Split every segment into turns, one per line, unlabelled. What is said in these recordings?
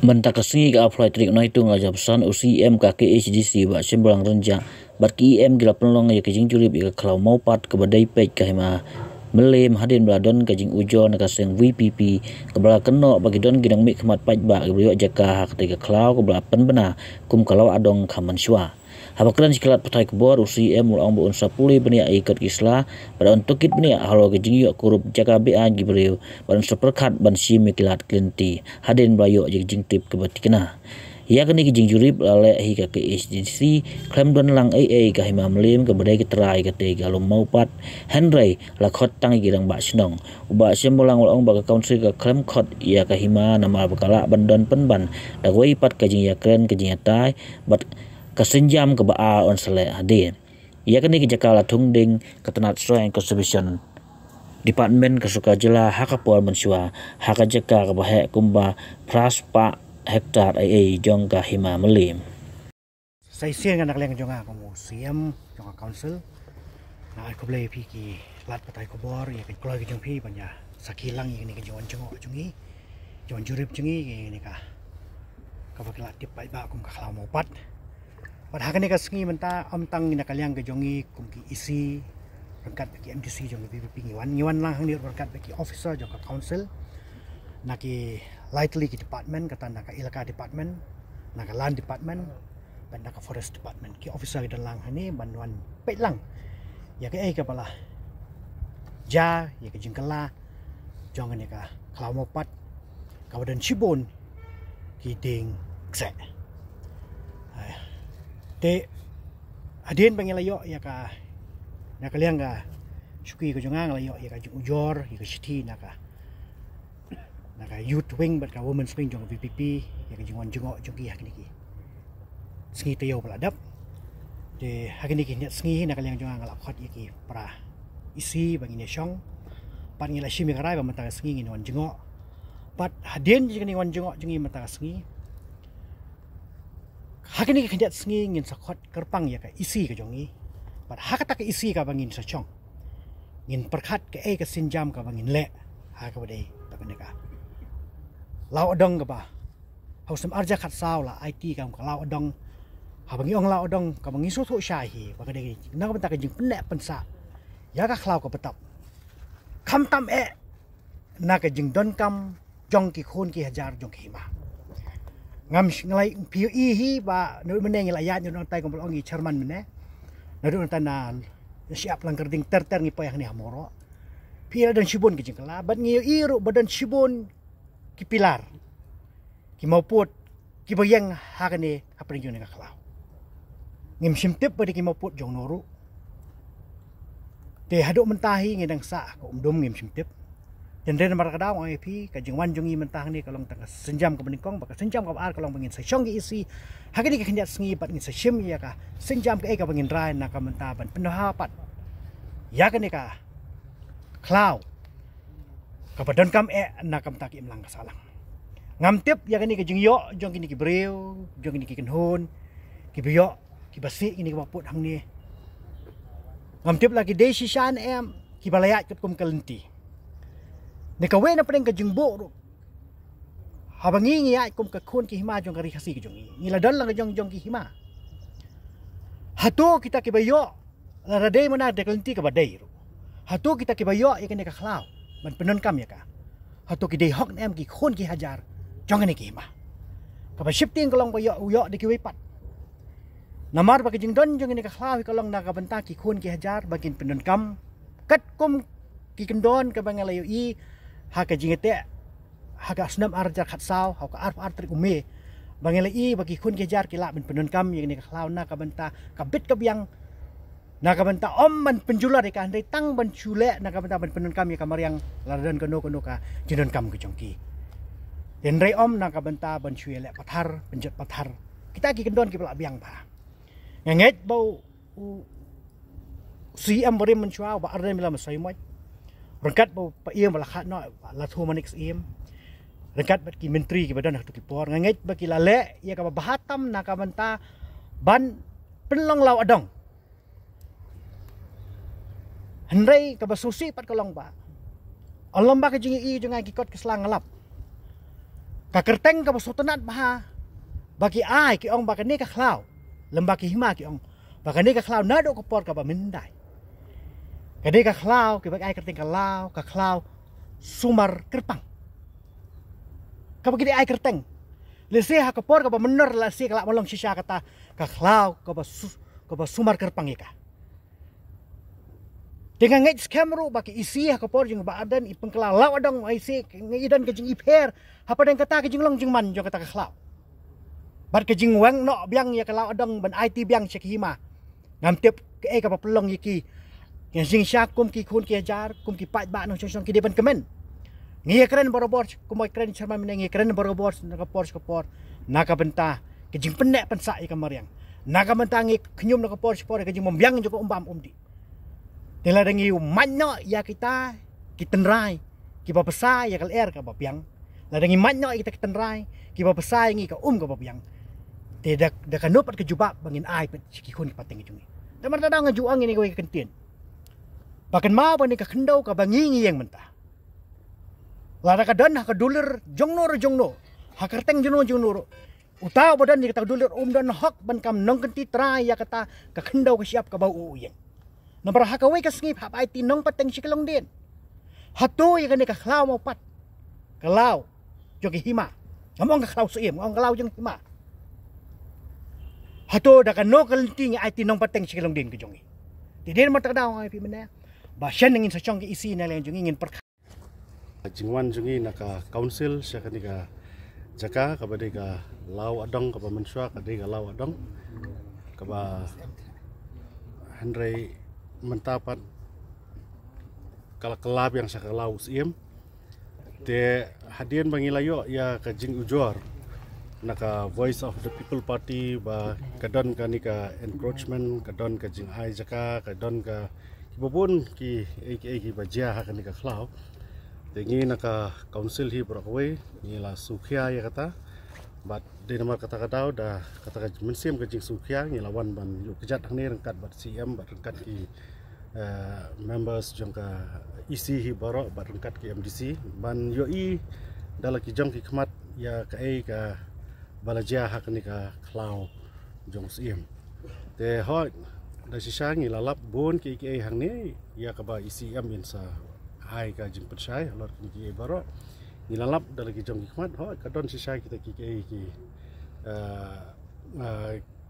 Mentakasngi ka apply trik na itu ngajab san UCM ka KHDC ba sembrang renja bat ki em gila penlong ya kijing julip ya kalau mau pat ke badai pej ka hima melem hadin bladon kajing ujo na kaseng VPP kebala keno bagi don gidang mik kemat paj ba ke beliau jaka hak tiga klau kebala pen bena kum kalau adong kaman syua habakran sikilat patai kebor UCM ulang bu unsa puli benia ikat isla pada untuk kit benia halo kajing yuk kurup jaka ba gi beliau ban seperkat ban si mikilat klinti hadin bayo jing tip kebatikna ya kini kijing jurip lale hi ka KHDC klaim don lang AA ka hima melim ke badai ketrai ka te galum mau pat Henry lakhot tang girang ba snong uba semulang ulong ba ka council ka klaim khot ya ka hima nama bakala bandon penban da wei pat kajing ya kren kajing tai bat kasenjam ke ba on sele hadin ya kini kijakala tungding ketenat soeng conservation Departemen kesuka jela hakapol mensua hakajaka ke bahe kumba praspa hektar AA jong ka hima melim.
Saya siang anak leng jonga kamu siam jonga council. Nah aku beli piki lat patai kobor ya kan kalau jong pi banyak sakilang ini ke jongan jongok jongi jongan jurip jongi ini kah. Kau pakai lat tip baik kum kaklau mau pat. Padahal ini kasengi menta tang ini kaliang ke jongi kum ki isi berkat bagi MDC jongi PPP ngiwan lang hang berkat bagi officer jonga council. Naki lightly ki department kata naka ilka department naka land department dan naka forest department ki officer dan lang hani bantuan pet lang ya ke kepala ja ya ke jengkala jangan ya ka kalau mau pat kawadan Cibon ki ding kse te adien pangelayo ya ka naka liang ka syuki ko jangang layo ya ka ujor ya ka city naka youth wing bat ka women's wing jong VPP ya ka jingwan jengok jong ki hakini ki sngi tayo peladap de hakini ki net sngi na kalyang jong ngalap khot ya ki para isi bangine syong pat ngila shimi karai ba mata sngi nginwan jengok pat hadin jing nginwan jengok jengi mata sngi hakini ki net sngi ngin sakhot kerpang ya ka isi ka jongi pat hakata ka isi ka bangin sa chong ngin perkhat ka ka sinjam ka bangin le ha ka badai takane ka lau odong ka ba hausam arja khat saw la IT kam ka lau odong ha bangi ong lau odong ka bangi su thu sha hi ba ka de na ka ta ka jing pen pensa ya ka khlau ka patap kham tam na ka jing don kam jong ki khun ki hajar jong ki ma ngam nglai PE hi ba nu meneng la ya nu tai kom ong gi chairman mene na du ta na siap lang kerding ter ngi pa yang ni hamoro pira dan Cibon ki jing kala bat ngi iru badan Cibon ki pilar ki mauput ki bayang hakane apring jone ka klau ngim simtip badi ki mauput jong noru te haduk mentahi ngedang sa ko umdum ngim simtip dan den mar kadau IP ka jingwan jongi mentah ni kalong tang senjam ka beningkong baka senjam ka ar kalong bangin sa syong isi hakani ka khenjat sngi pat ngin sa shim ya ka senjam ka ka bangin rai na ka mentah ban pendapat ya kani ka klau kapadon kam na kam taki imlang kasalang ngam tip ya kani ka jingyo jong kini ki breu jong kini ki kenhon ki biyo ki basi kini ki maput hang ni ngam tip lagi desi shan ki balayat ket kum kalenti ne ka we na preng ka jingbo ro habangi ngi ai kum ka khon ki hima jong kari khasi ki jong ni la dan lang jong ki hima hatu kita ki bayo la radai mana de kalenti ka badai ro hatu kita ki bayo ya kani ka khlau ban penon kam ya ka hatu ki dei hok em ki khon ki hajar jong ni ki ma ka ba shifting kolong ba yo de ki we pat namar ba ki jing don jong ni ka khlau kolong na ka banta ki khon ki hajar bagin penon kam kat kum ki kendon ka bangalayo i ha ka jingete ha ka snam arjar khat saw ha ka ar trik ume bangalai bagi khon ki hajar ki la ben penon kam ni ka khlau na ka banta ka bit ka biang na ka banta om man penjula de ka andai tang ban chule na ka banta ban penon kam ya kamar yang ladan kono ka jindon kam ke jongki den rei om na ka banta ban chule pathar penjet pathar kita ki kendon ki pala biang ba nganget bau CM bari menchua ba arne mila masai mo rengkat bau pa iem bala khat no la thu manix iem rengkat bat ki menteri ki badan tu ki por nganget ba ki lale ya ka bahatam na ka banta ban penlong law adong Henry ka basusi pat kolong ba. Alom ba ka jingi i jangai ki kot ke selang ngalap. Kakerteng ka sultanat baha bagi ai ki ong baka ne ka klau lembaki hima ki ong baka ne ka klau nado ko por ka ba mindai ka de ka klau ki bagi ai kerteng ka klau sumar kerpang ka bagi de ai kerteng lese ha ka por ka ba menor la se ka malong sisa kata ka klau ka ba sumar kerpang ika dengan ngait skamru baki isi ha ka por jing ba adan ipeng klau adong ai se ngidan ke jing iper apa dan kata ke jing long jing man jo kata ka klau bat ke jing wang no biang ya kalau adong ban IT biang cek hima ngam tep ke ka pelong yiki yang jing syakum ki kun ki ajar kum ki pat ba no chong ki depan kemen ngi keren borobor kum keren charma men ngi keren borobor ka por naka benta ke jing penek pensa i kamariang naka benta ngi knyum no ka por ke jing mombiang jo ko umbam umdi tela dengi manyo ya kita tenrai ki ba pesa ya kal er ka ba biang la dengi manyo kita tenrai ki ba pesa ngi ka ka ba biang tidak kanupat ke jubak bangin ai pet sikikun pateng jungi tamar tadang ngajuang ini kowe kentien bahkan mau bani ka kendau ka bangi yang mentah lada ka dan ka dulir jongno ha kerteng jono utau badan ni kata dulir dan hak ban kam nong kenti trai ya kata ka kendau ka siap ka bau uyeng nomor ha ka we ka skip ha ai tinong pateng sikalong din hatu ya ka ka klau mau pat kalau jogi hima ngomong ka klau suim ngomong kalau jeng hima hato da kan no kalting ai tinong pateng sikalong din ke jongi tidin matadaw ai pi mena ba syan ngin sa chong ki isi na lang jongi ngin per
jingwan jongi naka council sya kanika jaka kabade ka law adong ka mensua kadai ka law adong ka ba handrai mentapat kala kelab yang sa law siem te hadian bangilayo ya ka jing ujor naka Voice of the People Party ba kadon ka ni ka encroachment kadon ka jing ai jaka kadon ka kibobon ki ki bajia ha ka ni ka klau tengi naka council hi brokwe ni la sukhia ya kata bat de nomor kata kadau da kata ka mensim ka jing sukhia ni lawan ban yu kejat hang ni rengkat bat CM bat rengkat ki members jong ka isi hi borok bat rengkat ki MDC ban yo i dalaki jong ki khmat ya ka ka balajia hak ni ka klau jong sim te ho da sisa ngi lalap bon ki hang ni ya ka ba isi am in sa ai ka jing persai lor ki baro ni lalap da lagi jong hikmat ho ka don sisa kita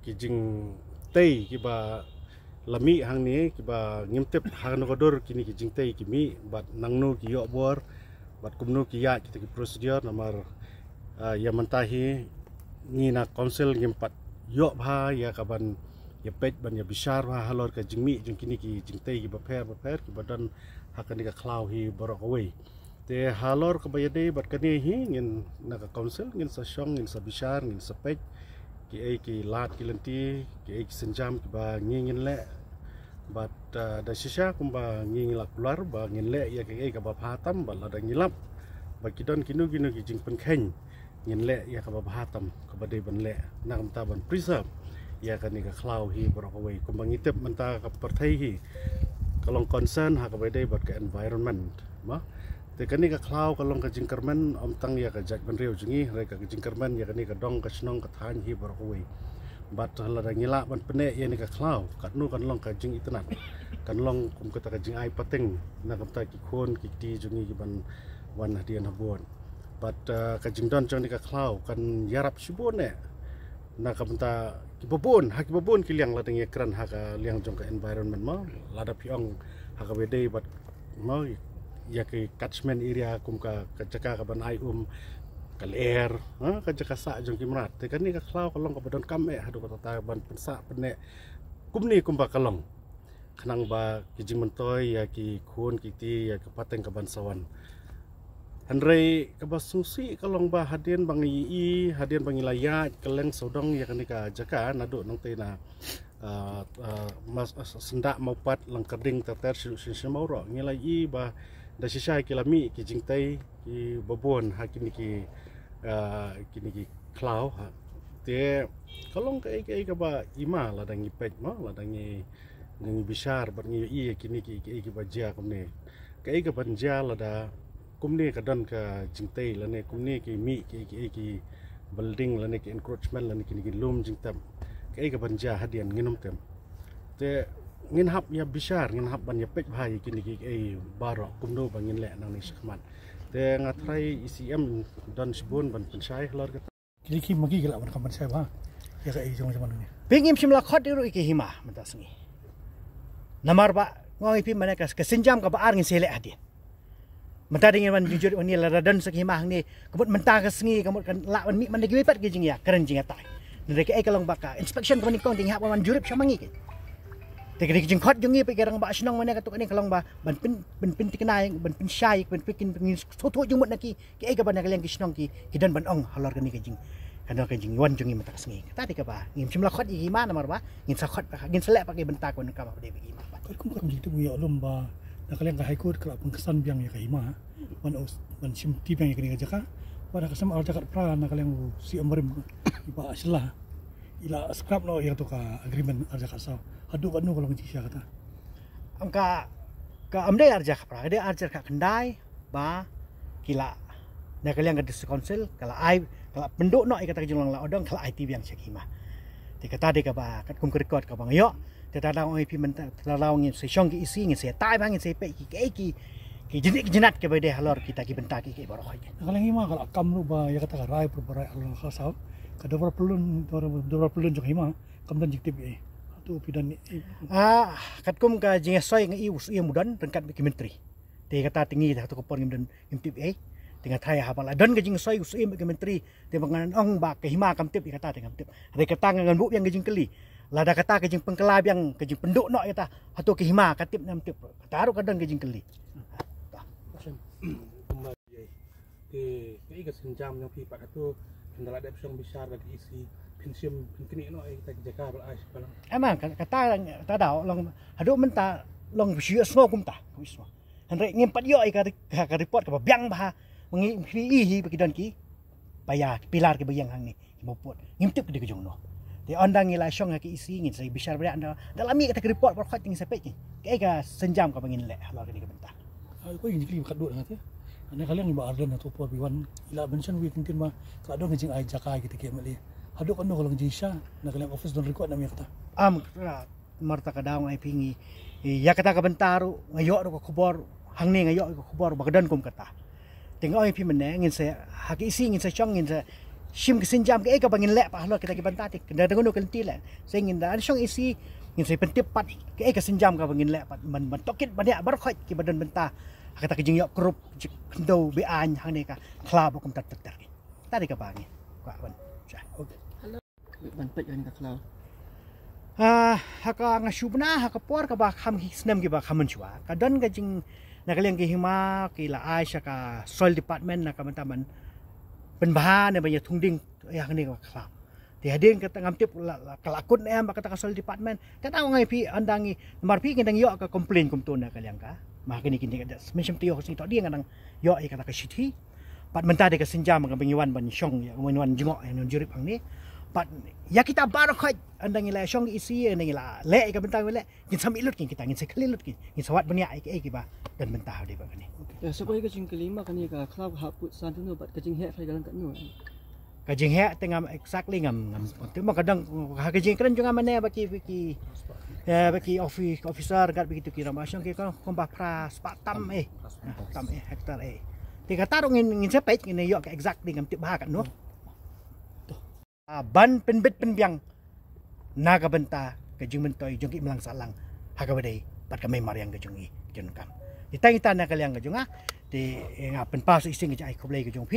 ki jing tei ki ba lami hang ni ki ba ngimtep hang no kodor kini ki jing tei ki mi bat nangnu ki yo bor bat kumnu ki ya kita ki prosedur nomor ya mentahi ni na council ngimpat yo bha ya kaban ya pet ban ya bisar ha halor ka jingmi jing kini ki jing tei ki baper ki badan hakan ka klau hi borok away te halor ka bayade bat kani hi ngin na ka council ngin sa shong ngin sa bisar ngin sa pet ki lat ki lenti ki senjam ki ba ngin le bat da shisha kumba ngin la keluar ba ngin le ya ki ka ba phatam ba la da ngilap ba kidon kinu ki jing pen kheng ngin le ya ka ba hatam ka ba de ban le na kam ta ban preserve ya ka ni ka klau hi borok away kumba ngitep menta ka partai hi kalong concern ha ka ba de bat ka environment ma te kani ka klau kalong ka jingkermen om tang ya ka jat ban reu jingi re ka jingkermen ya kani ka dong ka snong ka than hi borok away bat la da ngila ban pene ya ni ka klau ka nu kan long ka jing itnat kan long kum ka ta ka jing ai pateng na kam ta ki khon ki ti jingi ki ban wan hadian habon bat ka jingdon jong ni ka klau kan yarap sibon ne na kamta ki babon ki liang la deng ekran ha ka liang jong ka environment ma la da piong ha ka bede bat ma ya ki catchment area kum ka jaka ka ban ai kal air ha ka jaka sa jong ki mrat te kan ni ka klau ka long ka badon kam e ha do ka ta ban pensa pene kum ni kum ba kalong khnang ba ki jing mentoy ya ki khon ki ti ya ka pateng ka ban sawan Andrei kabasusi kalong ba hadian bangi hadian bangi layak keleng sodong ya kanika jaka nado nang tena mas sendak maupat lang kerding terter silu mauro ngilai ba da sisa kilami ki jingtai ki babon hakini ki klau ha te kalong kai ka ba ima ladangi pet ma ladangi ngi bisar bangi kini ki bajia komne kai ka banja lada kumni kadon ka jingtei lane kumni ki mi ki building lane ki encroachment lane ki lum jingtam ke ka banja hadian nginum tem te ngin hap ya bisar ngin hap ban ya pek bhai ki baro kumno bangin le nang ni sakman te ngatrai ICM don sibun ban pensai lor ka
kili ki magi gila ban kaman sai ba ya ka jong zaman ni pingim simla khot diru ki hima mata sengi namar ba ngai pi mana ka sinjam ka ba ar ngin sele hadian mata dengan man jujur ni la radan sak hima hang ni kebut mentah ka sengi kebut kan la man mi man gi pat ki jing ya keren jing atai ndek ai kalong baka inspection ko ni kong ting hap man jurip samangi ke te kedi jing khot jungi pe kerang ba senong mana ka tu ni kalong ba ban pin tikenai ban pin syai ban pikin pin soto jumut naki ke ai ka ban kalian ki senong ki dan ban ong halor ka ni ke jing kana ka jing wan jungi mata sengi tadi ka ba ngim simla khot i hima namar ba ngin sa khot ngin selek pakai bentak ko ka ba de bi hima ba kum kam jing tu ya lomba nak kalian ka high court kalau pengkesan biang ya kahima man sim ti biang ya kini jaka pada kesam al jakat pra nak kalian si amrim iba aslah ila scrap no ya tu ka agreement al jakat saw adu kan kalau ngi sia kata angka ka amde al jakat pra dia al jakat kendai ba kila nak kalian ka dis council kalau ai kalau penduk no kata jong la odong kalau IT biang sakima ti kata de ka ba kat kum record ka bang yo tadang oi pi menta tadang ngin se shong ki isi ngin se tai bang ngin se pe ki jenat ke bede halor kita ki benta ki baro khaj kalau ngima kalau kam lu ba ya kata rai per barai alon khasau ka dor pelun jong hima kam dan jiktip e tu pidan kat kum ka jing soi ngi us i mudan rengkat ki menteri te kata tingi ta tu ko por ngim dan imtip e tinggal thai hafal don ke jing soi us i ki menteri te bangan ong ba ke hima kam tip kata te kam tip re kata ngan bu yang jing keli lada kata kejing pengkelab yang kejing penduk nok kata atau ke hima katip nam tip taruh kadang kejing keli
ke ke senjam yang pi pak tu kendala ada option besar bagi isi pensiun kini no kita jaga belas kalau
emang kata dau long haduk menta long siu semua kumta semua henry ngimpat yo ka report ka biang bah mengi hi bagi don ki payah pilar ke bayang hang ni mopot ngimtip ke kejong no di ondang ila syong ki isi ngin sai bisar ber anda dalam mi kata report por khat ning sepek ni ke senjam ka bangin le halor ni ka bentah
ko ini kli kat dua ngati ane kalian iba arden atau por biwan ila mention we mungkin ma ka do nging ai jaka kita ke mali haduk anu kalau jisha na kalian office don record na mi kata
marta ka daw ai pingi ya kata ka bentaru ngayo ko kubor hang ni ngayo ko kubor bagdan kum kata tengok ai pi mene ngin se haki isi ngin se syong ngin se sim ke senjam ke ka bangin lek pa halor kita ki bentati kena dengono kelti le saya ngin da syong isi ngin se pentip pat ke ka senjam ka bangin lek pat man tokit banyak bar khoi ki badan bentah kata kejing yok grup kendo be an hang ni ka klab kum tat tat tadi ka bangi ka ban okey
ban pet ni ka klau
haka ngasubna haka por ka ba kham hisnem ki ba khaman chwa ka don ka jing na kalian ki hima ki la aisha ka soil department na ka mantaman penbahan ne banyak tungding yang ni ka klau ti hadin ka tangam tip kelakut ne am kata ka soil department kata ngai pi andangi nomor pi kendang yok ka complain kum tu na kalian ka ma kini kini ka macam tu yo si to dia ngadang yok ai kata ka sithi pat menta de ka senjam ka bengiwan ban syong ya bengiwan jengok yang jurip ang ni pat ya kita baru khaj andang ila syong isi andang ila le ka bentang le kin samilut kin kita ngin sekelilut kin ngin sawat benia ai ki ba dan bentah de ba ni
ya sebagai kecing kelima kan ni ka klau haput san tu no bat kecing he fai galang kat no
kajing he tengam exactly ngam tu ma kadang kajing keren juga mana baki baki officer gat begitu kira masyong ki kan komba pra spatam tam hektar tiga tarung ngin sepet ngin yo ka exactly ngam tip ba kat no ban penbet penbiang naga benta kejung mentoy jong ki melang salang haga badai pat ka memar yang kejung i jon kam ditang ita na kaliang kejung di ngapen pas ising ki ai khoblai kejung